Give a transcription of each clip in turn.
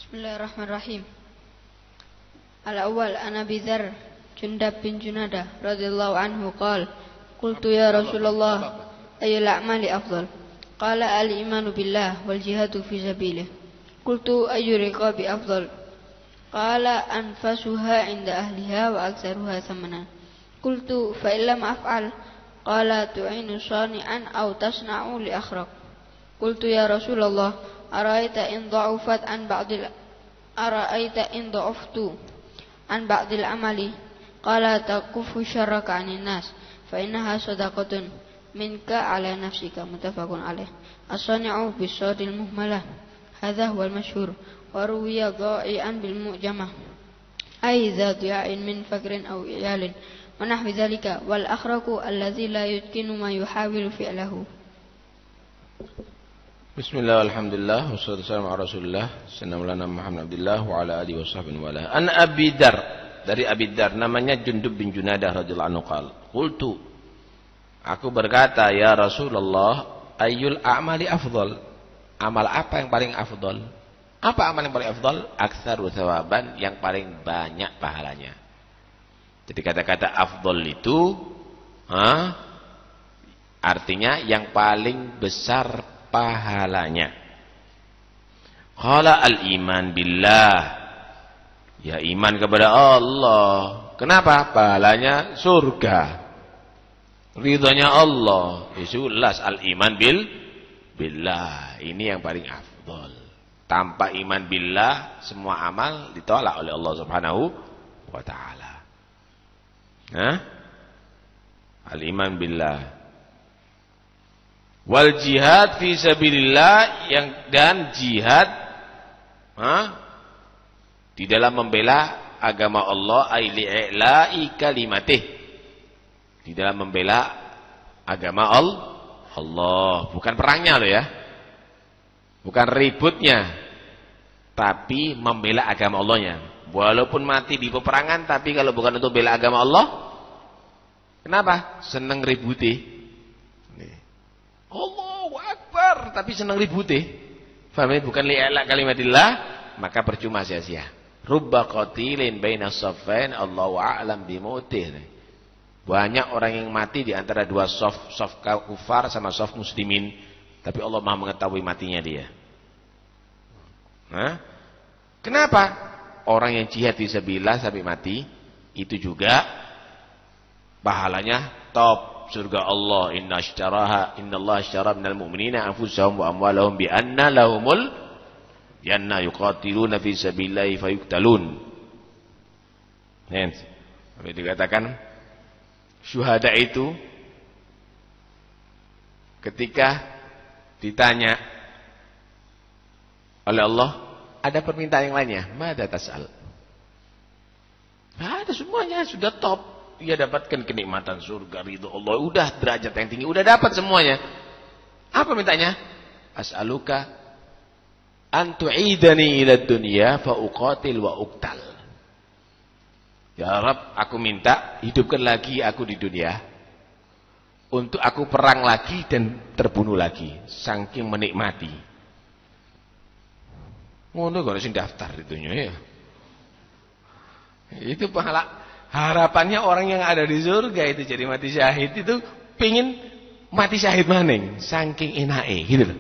Bismillahirrahmanirrahim. Al-awwal an Abi Dzar Jundab bin Junadah radhiyallahu anhu qala qultu ya Rasulullah ayyul a'mali afdal qala al-imanu billah wal jihadu fi sabilillah qultu ayyu riqabi afdal qala anfasuha 'inda ahliha wa aktsaruha thamanan qultu fa illam af'al qala tu'inu shani'an aw tasna'u li akhraq qultu ya Rasulullah Araita in dha'uftu an ba'dil amali qala takufu syarraka 'anil nas fa innaha shadaqatun minka 'ala nafsika muttafaqun alaih as-sani'u bis-sadil muhmalah hadha huwa al-mashhur wa ruwiya dha'i'an bil mu'jamah ay dha du'a'in min fakrin aw iyalin wa nahwi dhalika wal akhraqu alladhi la yutkinu ma yuhawilu fi'lahu. Bismillah, alhamdulillah, wassalatu wassalamu ala rasulillah Sayyidina Muhammad Abdullah wa ala alihi washabbihi wa ala. An Abi Dzar, dari Abi Dzar, namanya Jundub bin Junadah radhiyallahu anhu qala qultu, aku berkata ya Rasulullah ayyul a'mali afdal, amal apa yang paling afdal? Apa amal yang paling afdal? Aktsaru thawaban, yang paling banyak pahalanya. Jadi kata-kata afdal itu artinya yang paling besar pahalanya. Qala al-iman billah, ya iman kepada Allah. Kenapa? Pahalanya surga, ridhonya Allah. Jelas al-iman billah ini yang paling afdal. Tanpa iman billah semua amal ditolak oleh Allah Subhanahu wa taala. Al-iman billah wal jihad fi sabilillah, dan jihad di dalam membela agama Allah, ai li'la'i kalimatih, di dalam membela agama Allah, bukan perangnya loh ya, bukan ributnya, tapi membela agama Allahnya. Walaupun mati di peperangan, tapi kalau bukan untuk bela agama Allah, kenapa? Seneng ributi. Allahu Akbar, tapi senang ributih. Faham ya? Bukan li'ala kalimatillah, maka percuma sia-sia. Rubba qatilin baina saffain Allahu a'lam bimutih. Banyak orang yang mati di antara dua saf kufar sama saf muslimin, tapi Allah Maha mengetahui matinya dia. Kenapa? Orang yang jihad fisabilillah sampai mati itu juga pahalanya top. Surga Allah, innallaha ashtara minal mu'minina anfusahum wa amwalahum bi anna lahumul jannah yuqatiluna fi sabilillahi fayuqtalun. Sampai dikatakan syuhada itu ketika ditanya oleh Allah, ada permintaan yang lainnya, madza tas'al? Ada, semuanya sudah top. Dia dapatkan kenikmatan surga, ridho Allah, udah derajat yang tinggi, udah dapat semuanya. Apa mintanya? As'aluka an tu'idani ila dunya fa uqatil wa uqtal. Ya Rabb, aku minta hidupkan lagi aku di dunia untuk aku perang lagi dan terbunuh lagi, saking menikmati. Ngono kok sing daftar itunya ya. Itu pahala. Harapannya orang yang ada di surga itu jadi mati syahid itu pingin mati syahid maning, saking enake gitu loh.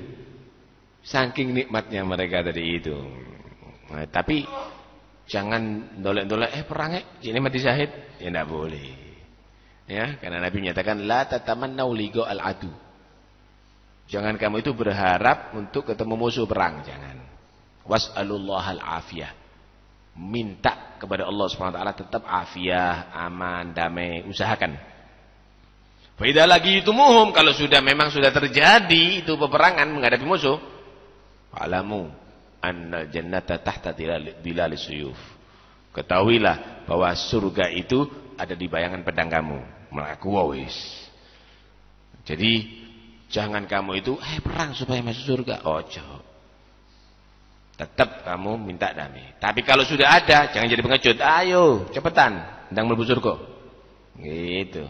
Saking nikmatnya mereka tadi itu. Nah, tapi jangan dolek-dolek perangnya jadi mati syahid, ya enggak boleh. Ya, karena Nabi menyatakan la tatamannau liqa al-adu. Jangan kamu itu berharap untuk ketemu musuh perang, jangan. Was'alullahal afiyah. Minta kepada Allah SWT tetap afiah, aman, damai, usahakan. Faidah lagi itu muhum, kalau memang sudah terjadi itu peperangan menghadapi musuh, alamu annal jannata tahta dilalis suyuf. Ketahuilah bahwa surga itu ada di bayangan pedang kamu. Melaku wawis. Jadi jangan kamu itu perang supaya masuk surga. Ojo. Tetap kamu minta damai. Tapi kalau sudah ada, jangan jadi pengecut. Ayo, cepetan, ndang mlebu surga. Gitu.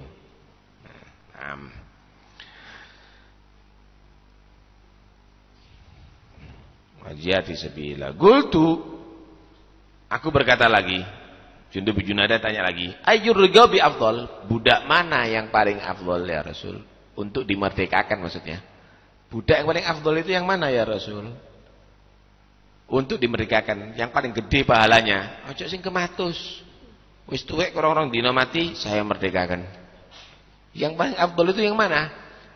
Jihad fisabilillah. Qultu, Aku berkata lagi, Jundub bin Junadah tanya lagi, ayyur rigabi afdal, budak mana yang paling afdal ya Rasul? Untuk dimerdekakan maksudnya. Budak yang paling afdal itu yang mana ya Rasul? Untuk dimerdekakan, yang paling gede pahalanya. Ojo sing kematus. Wis tuwek orang-orang dina mati, saya merdekakan. Yang paling afdal itu yang mana?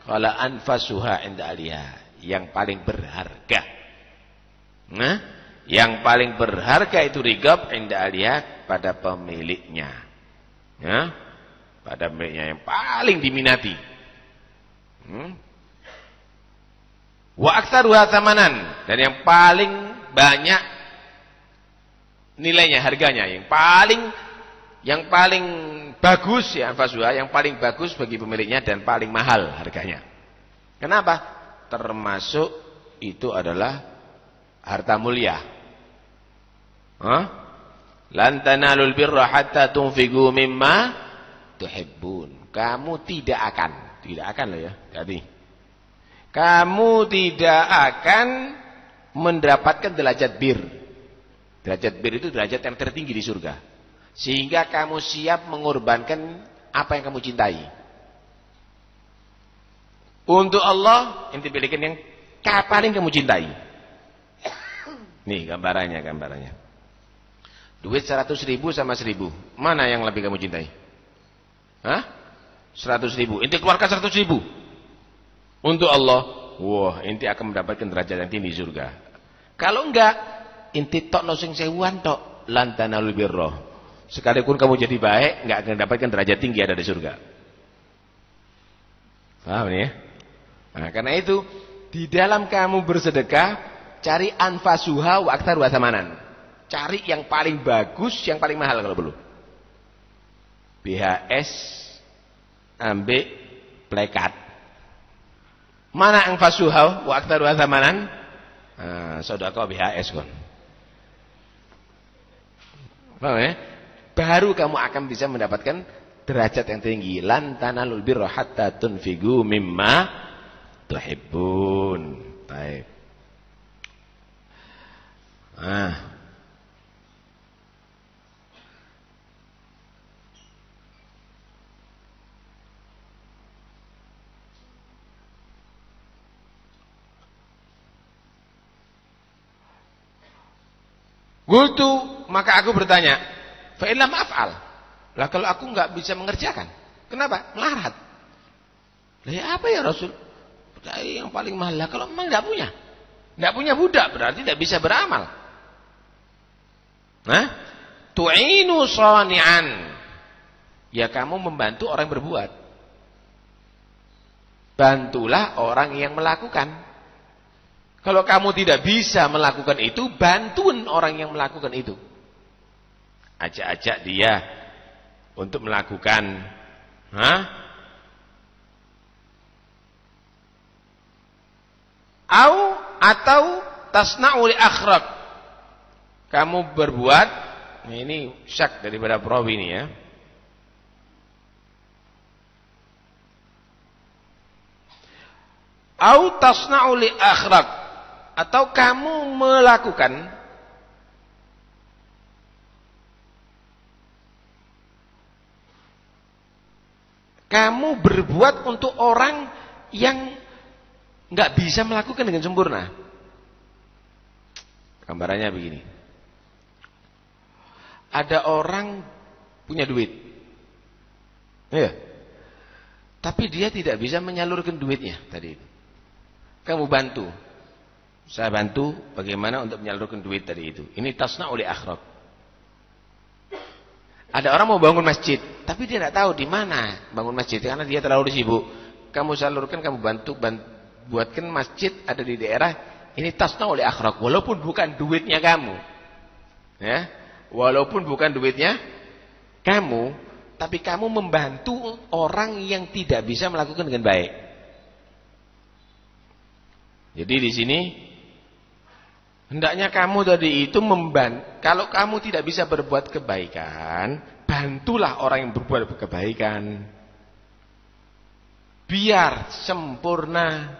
Qala anfasuha inda aliha, yang paling berharga. Nah, yang paling berharga itu rigab inda aliha, pada pemiliknya. Ya, pada pemiliknya yang paling diminati. Wa aktsaruha tsamanan, dan yang paling banyak nilainya, harganya, yang paling bagus ya anfasuha, yang paling bagus bagi pemiliknya dan paling mahal harganya. Kenapa? Termasuk itu adalah harta mulia. Lan tanalul birra hatta tunfiqu mimma tuhibbun. Kamu tidak akan loh ya. Jadi kamu tidak akan mendapatkan derajat bir. Derajat bir itu derajat yang tertinggi di surga. Sehingga kamu siap mengorbankan apa yang kamu cintai. Untuk Allah, ente pilihkan yang paling kamu cintai. Nih gambarannya. Duit 100.000 sama 1.000. Mana yang lebih kamu cintai? 100.000. Ente keluarkan 100.000. Untuk Allah, wah, ente akan mendapatkan derajat yang tinggi di surga. Kalau enggak, ente tok nosing sewuan tok, lantanalul birra. Sekalipun kamu jadi baik, enggak akan mendapatkan derajat tinggi ada di surga. Paham nih ya? Nah, karena itu di dalam kamu bersedekah, cari anfasuha wa aktsaruha tsamanan. Cari yang paling bagus, yang paling mahal kalau perlu. BHS ambil plekat. Mana anfasuha wa aktsaruha tsamanan? Sedekah BHS kon. Paham ya? Baru kamu akan bisa mendapatkan derajat yang tinggi. Lan tanalul birra hatta tunfiqu mimma tuhibbun. Baik. Gultu, maka aku bertanya, fa illam af'al. Lah kalau aku enggak bisa mengerjakan. Kenapa? Melarat. Lah ya apa ya Rasul? Yang paling mahal lah kalau memang enggak punya budak berarti tidak bisa beramal. Tu'inu shani'an. Ya kamu membantu orang yang berbuat. Bantulah orang yang melakukan. Kalau kamu tidak bisa melakukan itu, bantuin orang yang melakukan itu. Ajak-ajak dia untuk melakukan. Atau tasna'u li akhraq. Kamu berbuat, ini syak daripada perawi ini ya. Au tasna'u li akhraq. Atau kamu melakukan kamu berbuat untuk orang yang nggak bisa melakukan dengan sempurna. Gambarannya begini. Ada orang punya duit. Ya. Tapi dia tidak bisa menyalurkan duitnya tadi itu. Kamu bantu. Saya bantu bagaimana untuk menyalurkan duit tadi itu. Ini tasna oleh akhraq. Ada orang mau bangun masjid, tapi dia tidak tahu di mana bangun masjid karena dia terlalu sibuk. Kamu salurkan, kamu bantu buatkan masjid ada di daerah. Ini tasna oleh akhraq, walaupun bukan duitnya kamu. Ya, walaupun bukan duitnya kamu, tapi kamu membantu orang yang tidak bisa melakukan dengan baik. Jadi di sini hendaknya kamu tadi itu kalau kamu tidak bisa berbuat kebaikan, bantulah orang yang berbuat kebaikan. Biar sempurna.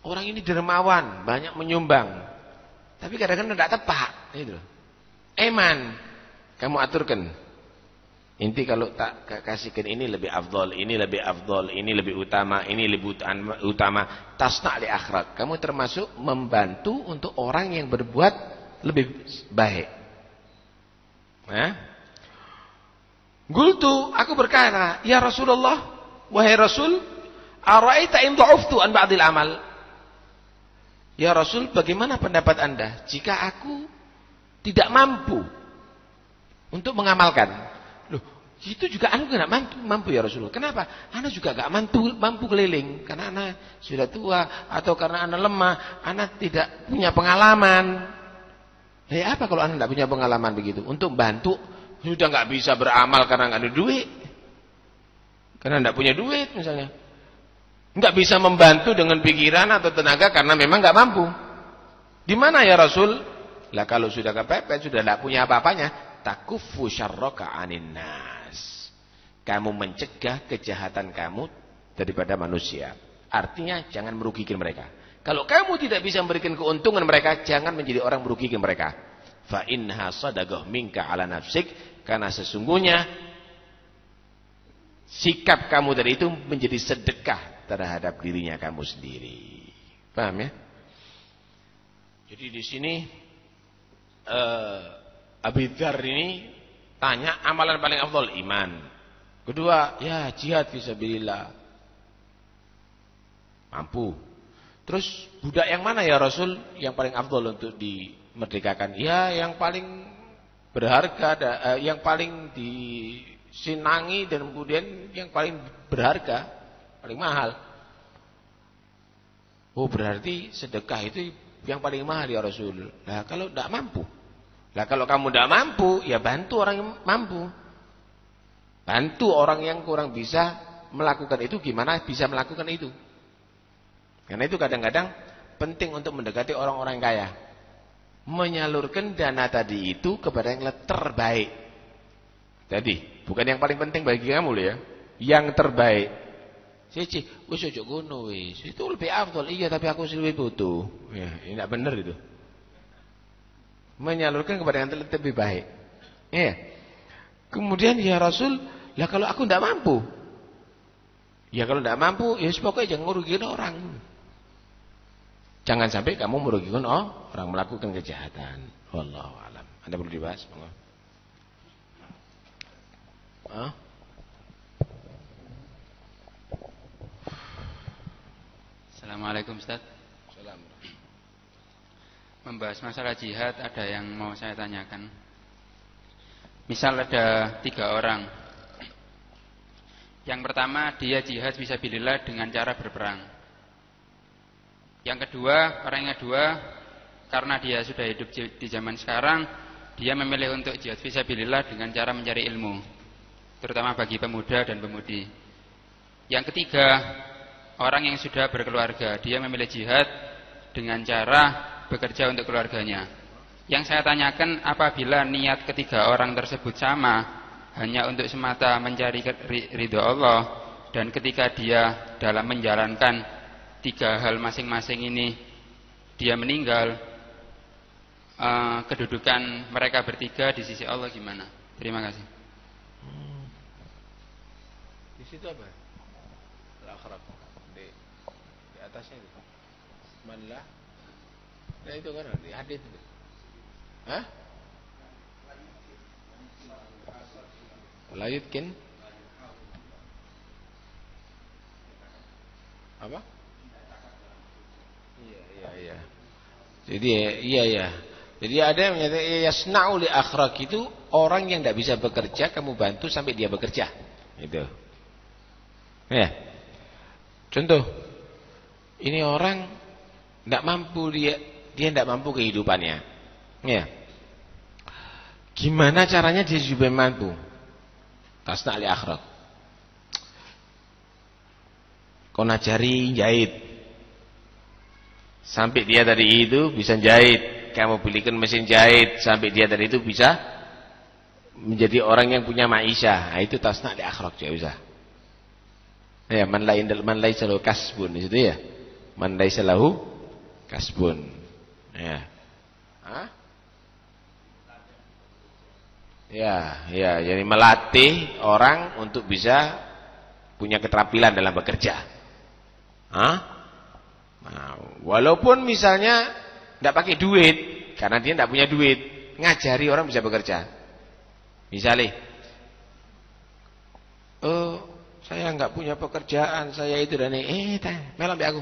Orang ini dermawan, banyak menyumbang. tapi kadang-kadang tidak tepat gitu. Eman kamu aturkan. Inti kalau tak kasihkan ini lebih afdol, ini lebih afdol, ini lebih utama, ini lebih utama. Tasna' li akhirat. Kamu termasuk membantu untuk orang yang berbuat lebih baik. Gultu, aku berkata, ya Rasulullah, wahai Rasul, ara'aita in dha'uftu an ba'dil amal. Ya Rasul, bagaimana pendapat Anda jika aku tidak mampu untuk mengamalkan? Loh, itu juga anu enggak mampu ya Rasulullah. Kenapa? Ana juga enggak mampu keliling karena ana sudah tua atau karena ana lemah, ana tidak punya pengalaman. Ya apa kalau ana enggak punya pengalaman begitu? Untuk bantu sudah enggak bisa beramal karena enggak ada duit. Karena enggak punya duit misalnya. Enggak bisa membantu dengan pikiran atau tenaga karena memang enggak mampu. Di mana ya Rasul? Lah kalau sudah kepepet, sudah enggak punya apa-apanya, takuffu syarraka 'anin nas. Kamu mencegah kejahatan kamu daripada manusia. Artinya jangan merugikan mereka. Kalau kamu tidak bisa memberikan keuntungan mereka, jangan menjadi orang merugikan mereka. Fa innaha sadaqah minka 'ala nafsik, karena sesungguhnya sikap kamu dari itu menjadi sedekah terhadap dirinya kamu sendiri. Paham ya? Jadi di sini Abi Dzar ini tanya amalan paling afdal iman. Kedua, ya jihad fisabilillah. Mampu. Terus budak yang mana ya Rasul yang paling afdal untuk dimerdekakan? Ya yang paling berharga, yang paling disenangi dan kemudian yang paling berharga, paling mahal. Oh berarti sedekah itu yang paling mahal ya Rasul. Nah kalau tidak mampu. Nah kalau kamu tidak mampu, ya bantu orang yang mampu. Bantu orang yang kurang bisa melakukan itu, gimana bisa melakukan itu. Karena itu kadang-kadang penting untuk mendekati orang-orang kaya. Menyalurkan dana tadi itu kepada yang terbaik. Tadi, bukan yang paling penting bagi kamu loh ya. Yang terbaik. Cici, wis ojo ngono wis. Itu lebih afdal. Iya, tapi aku lebih butuh. Ya, ini enggak benar itu. Menyalurkan kepada yang lebih baik. Ya. Kemudian ya Rasul, lah kalau aku tidak mampu. Ya kalau tidak mampu, ya pokoknya jangan merugikan orang. Jangan sampai kamu merugikan orang melakukan kejahatan. Wallahu a'lam. Anda perlu dibahas, monggo. Assalamualaikum Ustaz. Membahas masalah jihad, ada yang mau saya tanyakan. Misal ada 3 orang. Yang pertama dia jihad fisabilillah dengan cara berperang. Yang kedua, orang yang kedua, karena dia sudah hidup di zaman sekarang, dia memilih untuk jihad fisabilillah dengan cara mencari ilmu, terutama bagi pemuda dan pemudi. Yang ketiga, orang yang sudah berkeluarga, dia memilih jihad dengan cara bekerja untuk keluarganya. Yang saya tanyakan, apabila niat ketiga orang tersebut sama, hanya untuk semata mencari ridho Allah, dan ketika dia dalam menjalankan 3 hal masing-masing ini dia meninggal, kedudukan mereka bertiga di sisi Allah gimana? Terima kasih. Di situ apa? Al-akhraq di atasnya itu. Manlah. Nah itu kan di hadis itu. Hah? La yutkin apa? Iya. Jadi iya. Jadi ada yang menyatakan yasna'u li akhraq itu orang yang tidak bisa bekerja kamu bantu sampai dia bekerja. Itu. Ya. Contoh. Ini orang tidak mampu dia tidak mampu kehidupannya. Ya. Gimana caranya dia supaya mampu? Tasna' li akhraq. Kau najari jahit. Sampai dia dari itu bisa jahit. Kamu belikan mesin jahit sampai dia dari itu bisa menjadi orang yang punya maisha. Nah, itu tasna' li akhraq ya bisa. Ya, man laisa lahu kasbun itu ya. Man laisa lahu kasbun. Ya. Ya, jadi melatih orang untuk bisa punya keterampilan dalam bekerja. Hah? Nah, walaupun misalnya tidak pakai duit, karena dia tidak punya duit, ngajari orang bisa bekerja. Misalnya, saya nggak punya pekerjaan, saya itu dan ini, melok be aku.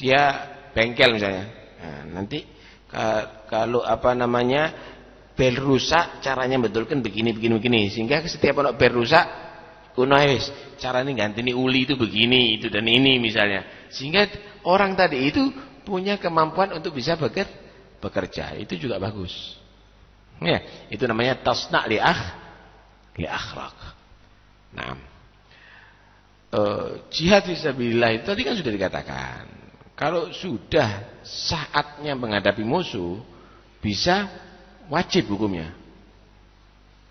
Dia bengkel misalnya. Nah, nanti kalau bel rusak, caranya betulkan begini, sehingga setiap ono bel rusak, caranya ganti ini uli itu begini, itu dan ini misalnya. Sehingga orang tadi itu punya kemampuan untuk bisa bekerja. Itu juga bagus. Ya, itu namanya tasna' li akhlaq. Nah, jihad fisabilillah itu tadi kan sudah dikatakan. Kalau sudah saatnya menghadapi musuh, bisa wajib hukumnya.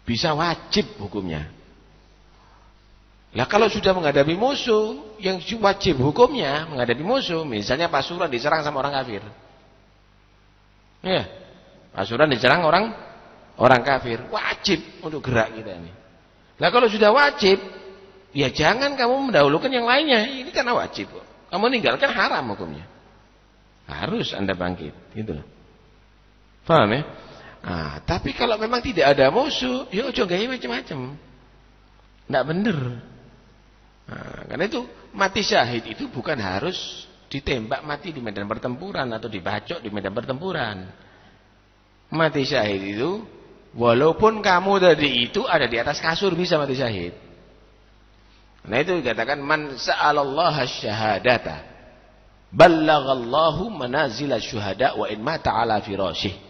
Bisa wajib hukumnya. Lah kalau sudah menghadapi musuh, yang wajib hukumnya menghadapi musuh, misalnya Pasuruan diserang sama orang kafir. Ya, Pasuruan diserang orang kafir, wajib untuk gerak kita ini. Lah kalau sudah wajib, ya jangan kamu mendahulukan yang lainnya. Ini karena wajib kok. Kamu meninggalkan haram hukumnya. Harus Anda bangkit, gitu loh. Paham ya? Nah, tapi kalau memang tidak ada musuh, ya ojo gawe macam-macam. Enggak bener. Nah, karena itu mati syahid itu bukan harus ditembak mati di medan pertempuran atau dibacok di medan pertempuran. Mati syahid itu walaupun kamu tadi itu ada di atas kasur bisa mati syahid. Nah itu dikatakan man sa'alallaha syahadata ballaghallahu manazila syuhada wa in mata ala firasyih.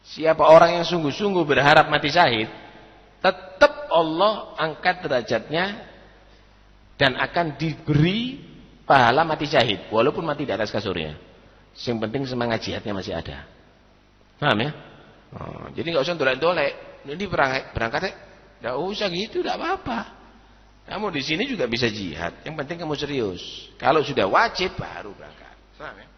Siapa orang yang sungguh-sungguh berharap mati syahid, tetap Allah angkat derajatnya dan akan diberi pahala mati syahid walaupun mati di atas kasurnya. Yang penting semangat jihadnya masih ada. Paham ya? Jadi nggak usah dolek-dolek. Ini berangkatnya nggak usah gitu, nggak apa-apa. Kamu di sini juga bisa jihad. Yang penting kamu serius. Kalau sudah wajib baru berangkat. Paham ya?